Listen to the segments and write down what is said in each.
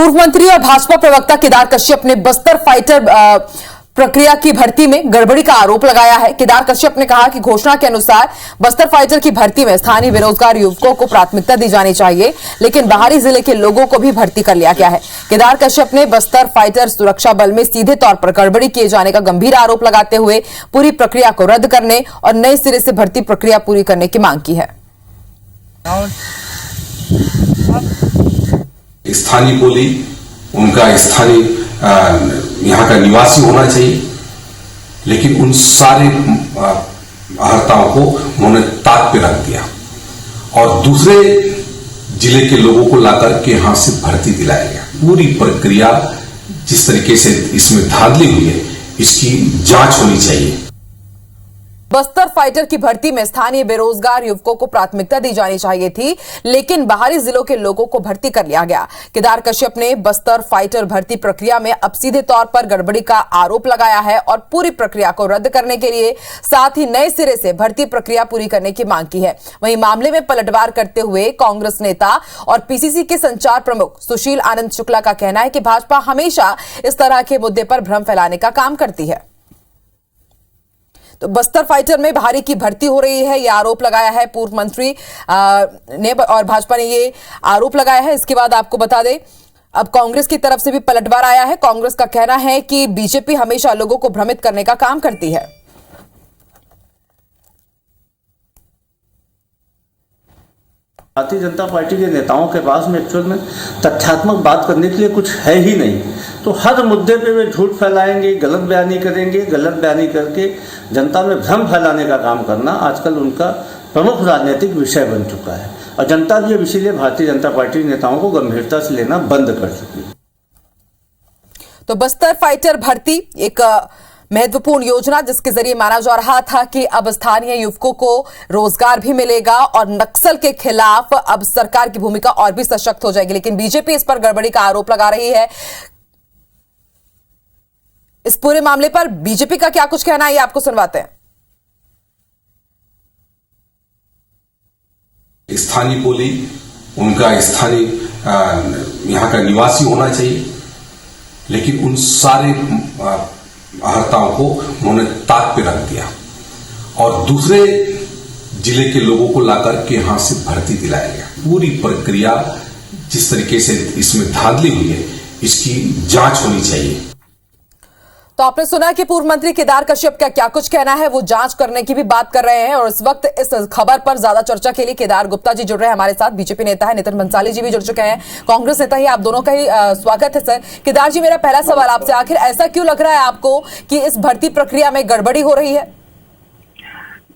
पूर्व मंत्री और भाजपा प्रवक्ता केदार कश्यप ने बस्तर फाइटर प्रक्रिया की भर्ती में गड़बड़ी का आरोप लगाया है। केदार कश्यप ने कहा कि घोषणा के अनुसार बस्तर फाइटर की भर्ती में स्थानीय बेरोजगार युवकों को प्राथमिकता दी जानी चाहिए, लेकिन बाहरी जिले के लोगों को भी भर्ती कर लिया गया है। केदार कश्यप ने बस्तर फाइटर सुरक्षा बल में सीधे तौर पर गड़बड़ी किए जाने का गंभीर आरोप लगाते हुए पूरी प्रक्रिया को रद्द करने और नए सिरे से भर्ती प्रक्रिया पूरी करने की मांग की है। स्थानीय बोली, उनका स्थानीय यहाँ का निवासी होना चाहिए, लेकिन उन सारे अहर्ताओं को उन्होंने ताक पे रख दिया और दूसरे जिले के लोगों को लाकर के यहां से भर्ती दिलाया गया। पूरी प्रक्रिया जिस तरीके से इसमें धांधली हुई है, इसकी जांच होनी चाहिए। बस्तर फाइटर की भर्ती में स्थानीय बेरोजगार युवकों को प्राथमिकता दी जानी चाहिए थी, लेकिन बाहरी जिलों के लोगों को भर्ती कर लिया गया। केदार कश्यप ने बस्तर फाइटर भर्ती प्रक्रिया में अब सीधे तौर पर गड़बड़ी का आरोप लगाया है और पूरी प्रक्रिया को रद्द करने के लिए साथ ही नए सिरे से भर्ती प्रक्रिया पूरी करने की मांग की है। वहीं मामले में पलटवार करते हुए कांग्रेस नेता और पीसीसी के संचार प्रमुख सुशील आनंद शुक्ला का कहना है कि भाजपा हमेशा इस तरह के मुद्दे पर भ्रम फैलाने का काम करती है। तो बस्तर फाइटर में भारी की भर्ती हो रही है, यह आरोप लगाया है पूर्व मंत्री ने और भाजपा ने ये आरोप लगाया है। इसके बाद आपको बता दें, अब कांग्रेस की तरफ से भी पलटवार आया है। कांग्रेस का कहना है कि बीजेपी हमेशा लोगों को भ्रमित करने का काम करती है। भारतीय जनता पार्टी के नेताओं के पास में एक्चुअल में तथ्यात्मक बात करने के लिए कुछ है ही नहीं, तो हर मुद्दे पे वे झूठ फैलाएंगे, गलत बयानी करेंगे। गलत बयानी करके जनता में भ्रम फैलाने का काम करना आजकल उनका प्रमुख राजनीतिक विषय बन चुका है और जनता भी अब इसीलिए भारतीय जनता पार्टी नेताओं को गंभीरता से लेना बंद कर चुकी है। तो बस्तर फाइटर भर्ती एक महत्वपूर्ण योजना, जिसके जरिए माना जा रहा था कि अब स्थानीय युवकों को रोजगार भी मिलेगा और नक्सल के खिलाफ अब सरकार की भूमिका और भी सशक्त हो जाएगी, लेकिन बीजेपी इस पर गड़बड़ी का आरोप लगा रही है। इस पूरे मामले पर बीजेपी का क्या कुछ कहना है, ये आपको सुनवाते हैं। स्थानीय बोली, उनका स्थानीय यहाँ का निवासी होना चाहिए, लेकिन उन सारे अहर्ताओं को उन्होंने ताक पे रख दिया और दूसरे जिले के लोगों को लाकर के यहां से भर्ती दिलाया गया। पूरी प्रक्रिया जिस तरीके से इसमें धांधली हुई है, इसकी जांच होनी चाहिए। तो आपने सुना कि पूर्व मंत्री केदार कश्यप का क्या कुछ कहना है, वो जांच करने की भी बात कर रहे हैं। और इस वक्त इस खबर पर ज्यादा चर्चा के लिए केदार गुप्ता जी जुड़ रहे हैं हमारे साथ, बीजेपी नेता है, नितिन भंसाली जी भी जुड़ चुके हैं, कांग्रेस नेता ही। आप दोनों का ही स्वागत है सर। केदार जी, मेरा पहला सवाल आपसे, आखिर ऐसा क्यों लग रहा है आपको कि इस भर्ती प्रक्रिया में गड़बड़ी हो रही है?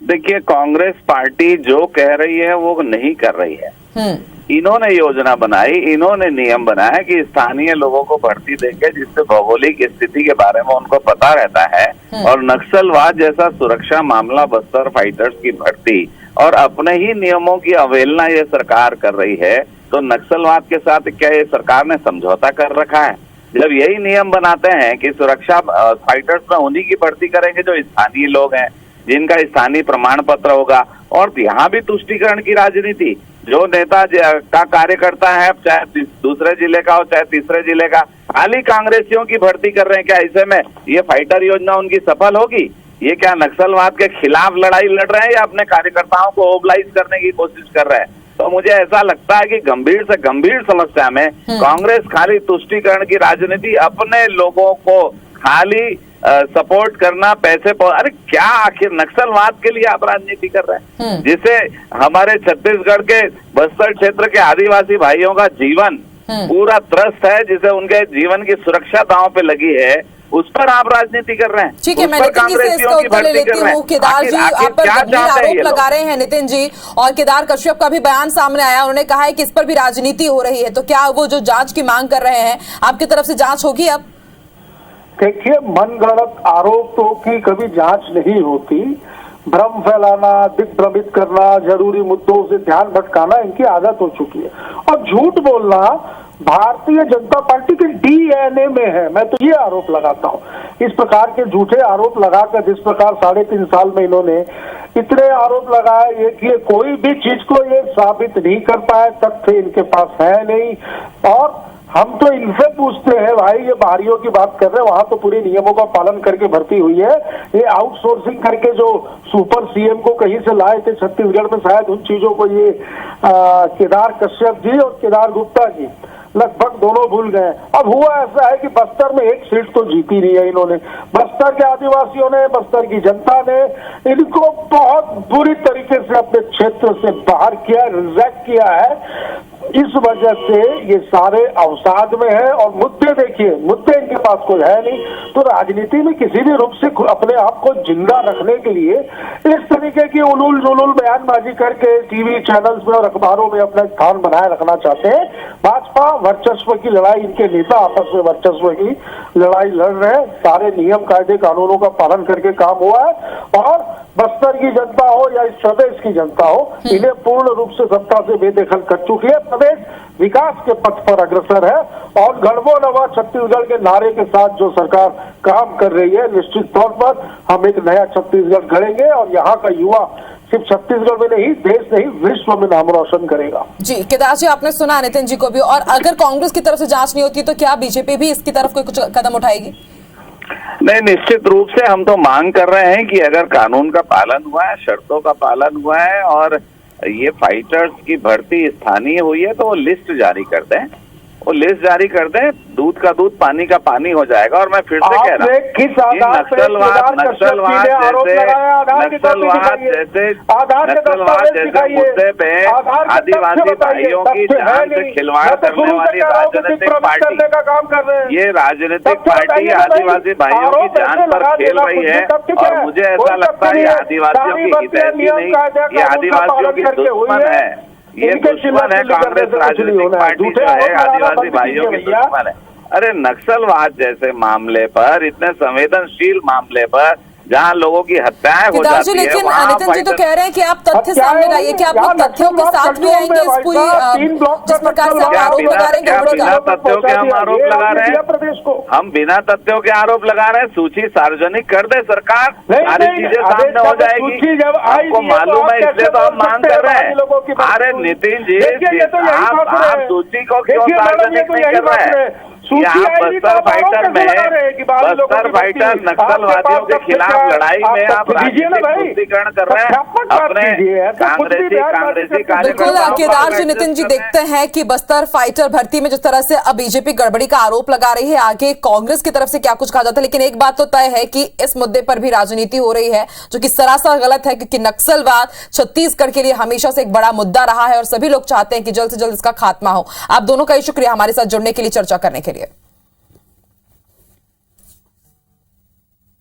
देखिए, कांग्रेस पार्टी जो कह रही है वो नहीं कर रही है। इन्होंने योजना बनाई, इन्होंने नियम बनाया कि स्थानीय लोगों को भर्ती देंगे जिससे भौगोलिक स्थिति के बारे में उनको पता रहता है, और नक्सलवाद जैसा सुरक्षा मामला, बस्तर फाइटर्स की भर्ती और अपने ही नियमों की अवहेलना ये सरकार कर रही है। तो नक्सलवाद के साथ क्या ये सरकार ने समझौता कर रखा है? जब यही नियम बनाते हैं कि सुरक्षा फाइटर्स में उन्हीं की भर्ती करेंगे जो स्थानीय लोग हैं, जिनका स्थानीय प्रमाण पत्र होगा। और यहाँ भी तुष्टीकरण की राजनीति, जो नेता का कार्यकर्ता है, चाहे दूसरे जिले का हो चाहे तीसरे जिले का, खाली कांग्रेसियों की भर्ती कर रहे हैं। क्या ऐसे में ये फाइटर योजना उनकी सफल होगी? ये क्या नक्सलवाद के खिलाफ लड़ाई लड़ रहे हैं या अपने कार्यकर्ताओं को मोबिलाइज करने की कोशिश कर रहे हैं? तो मुझे ऐसा लगता है कि गंभीर से गंभीर समस्या में कांग्रेस खाली तुष्टीकरण की राजनीति, अपने लोगों को खाली सपोर्ट करना, पैसे अरे क्या आखिर नक्सलवाद के लिए आप राजनीति कर रहे हैं? जिसे हमारे छत्तीसगढ़ के बस्तर क्षेत्र के आदिवासी भाइयों का जीवन पूरा त्रस्त है, जिसे उनके जीवन की सुरक्षा दांव पे लगी है, उस पर आप राजनीति कर रहे हैं। ठीक है, मैं नितिन जी से इसका उत्तर ले लेती हूँ। केदार जी, आप पर गंभीर आरोप लगा रहे हैं नितिन जी, और केदार कश्यप का भी बयान सामने आया, उन्होंने कहा है कि इस पर भी राजनीति हो रही है। तो क्या वो जो जांच की मांग कर रहे हैं, आपकी तरफ से जांच होगी अब? देखिए, मनगढ़ंत आरोपों की कभी जांच नहीं होती। भ्रम फैलाना, दिग्भ्रमित करना, जरूरी मुद्दों से ध्यान भटकाना इनकी आदत हो चुकी है। और झूठ बोलना भारतीय जनता पार्टी के डीएनए में है। मैं तो ये आरोप लगाता हूँ। इस प्रकार के झूठे आरोप लगाकर जिस प्रकार 3.5 साल में इन्होंने इतने आरोप लगाए, ये कोई भी चीज को ये साबित नहीं कर पाए, तथ्य इनके पास है नहीं। और हम तो इनसे पूछते हैं भाई, ये बाहरियों की बात कर रहे हैं, वहां तो पूरे नियमों का पालन करके भर्ती हुई है। ये आउटसोर्सिंग करके जो सुपर सीएम को कहीं से लाए थे छत्तीसगढ़ में, शायद उन चीजों को ये केदार कश्यप जी और केदार गुप्ता जी लगभग दोनों भूल गए। अब हुआ ऐसा है कि बस्तर में एक सीट तो जीती नहीं है इन्होंने। बस्तर के आदिवासियों ने, बस्तर की जनता ने इनको बहुत बुरी तरीके से अपने क्षेत्र से बाहर किया, रिजेक्ट किया है। इस वजह से ये सारे अवसाद में है। और मुद्दे देखिए, मुद्दे इनके पास कोई है नहीं। तो राजनीति में किसी भी रूप से अपने आप को जिंदा रखने के लिए इस तरीके की उलूल जुलूल बयानबाजी करके टीवी चैनल्स में और अखबारों में अपना स्थान बनाए रखना चाहते हैं। भाजपा वर्चस्व की लड़ाई, इनके नेता आपस में वर्चस्व की लड़ाई लड़ रहे हैं। सारे नियम कायदे कानूनों का पालन करके काम हुआ है। और बस्तर की जनता हो या इस प्रदेश की जनता हो, इन्हें पूर्ण रूप से सत्ता से बेदखल कर चुकी है। प्रदेश विकास के पथ पर अग्रसर है और गढ़बो नवा छत्तीसगढ़ के नारे के साथ जो सरकार काम कर रही है, निश्चित तौर पर हम एक नया छत्तीसगढ़ गढ़ेंगे और यहाँ का युवा सिर्फ छत्तीसगढ़ में नहीं, देश नहीं, विश्व में नाम रोशन करेगा। जी केदार जी, आपने सुना नितिन जी को भी। और अगर कांग्रेस की तरफ से जांच नहीं होती तो क्या बीजेपी भी इसकी तरफ कोई कुछ कदम उठाएगी? नहीं, निश्चित रूप से हम तो मांग कर रहे हैं कि अगर कानून का पालन हुआ है, शर्तों का पालन हुआ है और ये फाइटर्स की भर्ती स्थानीय हुई है तो वो लिस्ट जारी कर दें। वो लिस्ट जारी कर दें, दूध का दूध पानी का पानी हो जाएगा। और मैं फिर से कह रहा हूँ, नक्सलवाद जैसे मुद्दे पे आदिवासी भाइयों की जान से खिलवाड़ करने वाली राजनीतिक पार्टी, ये राजनीतिक पार्टी आदिवासी भाइयों की जान पर खेल रही है। और मुझे ऐसा लगता है ये आदिवासियों की हितैषी नहीं, ये आदिवासियों की दुश्मन है। ये दुश्मन है कांग्रेस राजनीतिक पार्टी जो है, आदिवासी भाइयों की दुश्मन है। अरे नक्सलवाद जैसे मामले पर, इतने संवेदनशील मामले पर जहाँ लोगों की हत्याएं हो जाती है, लेकिन नितिन जी तो कह रहे हैं कि आप तथ्य सामने लाइए। कि आप लोग तथ्यों के साथ भी आएंगे इस पूरी जिस प्रकार से आप आरोप लगा रहे हैं? बिना तथ्यों के हम आरोप लगा रहे हैं? हम बिना तथ्यों के आरोप लगा रहे हैं। सूची सार्वजनिक कर दे सरकार, सारी चीजें सामने हो जाएगी। आपको मालूम है, इसलिए तो हम मांग कर रहे हैं। अरे नितिन जी, आप सूची को क्यों सार्वजनिक नहीं कर रहे हैं? यहाँ बस्तर फाइटर में, बस्तर फाइटर नक्सलवादियों के खिलाफ लड़ाई में आप राजनीतिकरण कर रहे हैं अपने कांग्रेसी बिल्कुल। केदार जी, नितिन जी, देखते हैं कि बस्तर फाइटर भर्ती में जिस तरह से अब बीजेपी गड़बड़ी का आरोप लगा रही है, आगे कांग्रेस की तरफ से क्या कुछ कहा जाता है। लेकिन एक बात तो तय है कि इस मुद्दे पर भी राजनीति हो रही है, जो कि सरासर गलत है, क्योंकि नक्सलवाद छत्तीसगढ़ के लिए हमेशा से एक बड़ा मुद्दा रहा है और सभी लोग चाहते हैं कि जल्द से जल्द इसका खात्मा हो। आप दोनों का ही शुक्रिया हमारे साथ जुड़ने के लिए, चर्चा करने के लिए।